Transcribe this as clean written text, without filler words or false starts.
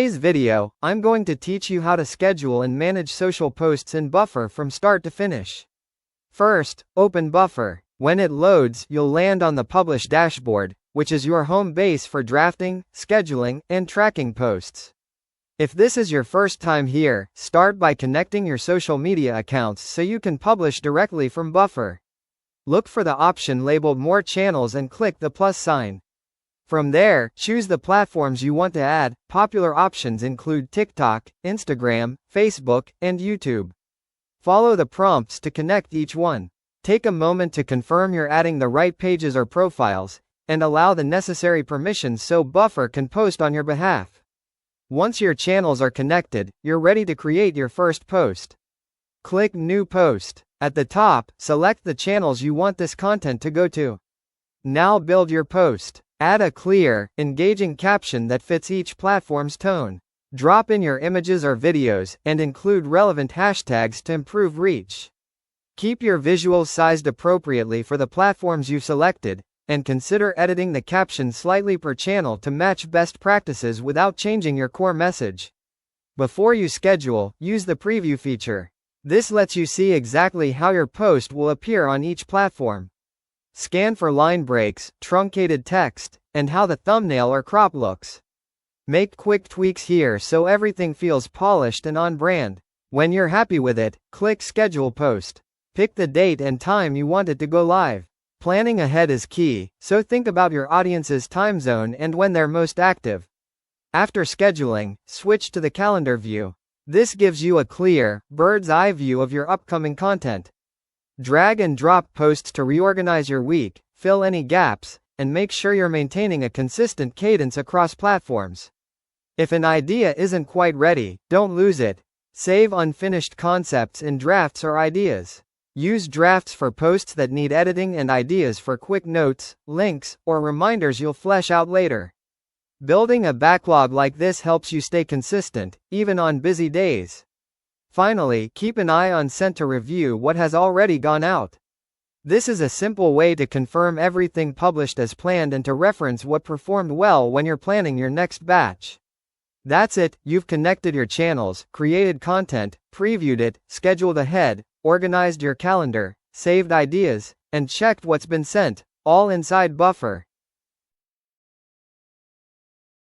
today's video, I'm going to teach you how to schedule and manage social posts in Buffer from start to finish. First, open Buffer. When it loads, you'll land on the Publish dashboard, which is your home base for drafting, scheduling, and tracking posts. If this is your first time here, start by connecting your social media accounts so you can publish directly from Buffer. Look for the option labeled More Channels and click the plus sign. From there, choose the platforms you want to add. Popular options include TikTok, Instagram, Facebook, and YouTube. Follow the prompts to connect each one. Take a moment to confirm you're adding the right pages or profiles, and allow the necessary permissions so Buffer can post on your behalf. Once your channels are connected, you're ready to create your first post. Click New Post. At the top, select the channels you want this content to go to. Now build your post. Add a clear, engaging caption that fits each platform's tone. Drop in your images or videos, and include relevant hashtags to improve reach. Keep your visuals sized appropriately for the platforms you've selected, and consider editing the caption slightly per channel to match best practices without changing your core message. Before you schedule, use the preview feature. This lets you see exactly how your post will appear on each platform. Scan for line breaks, truncated text, and how the thumbnail or crop looks. Make quick tweaks here so everything feels polished and on brand. When you're happy with it, click Schedule Post. Pick the date and time you want it to go live. Planning ahead is key, so think about your audience's time zone and when they're most active. After scheduling, switch to the calendar view. This gives you a clear, bird's-eye view of your upcoming content. Drag and drop posts to reorganize your week, fill any gaps, and make sure you're maintaining a consistent cadence across platforms. If an idea isn't quite ready, don't lose it. Save unfinished concepts in drafts or ideas. Use drafts for posts that need editing and ideas for quick notes, links, or reminders you'll flesh out later. Building a backlog like this helps you stay consistent, even on busy days. Finally, keep an eye on Sent to review what has already gone out. This is a simple way to confirm everything published as planned and to reference what performed well when you're planning your next batch. That's it, you've connected your channels, created content, previewed it, scheduled ahead, organized your calendar, saved ideas, and checked what's been sent, all inside Buffer.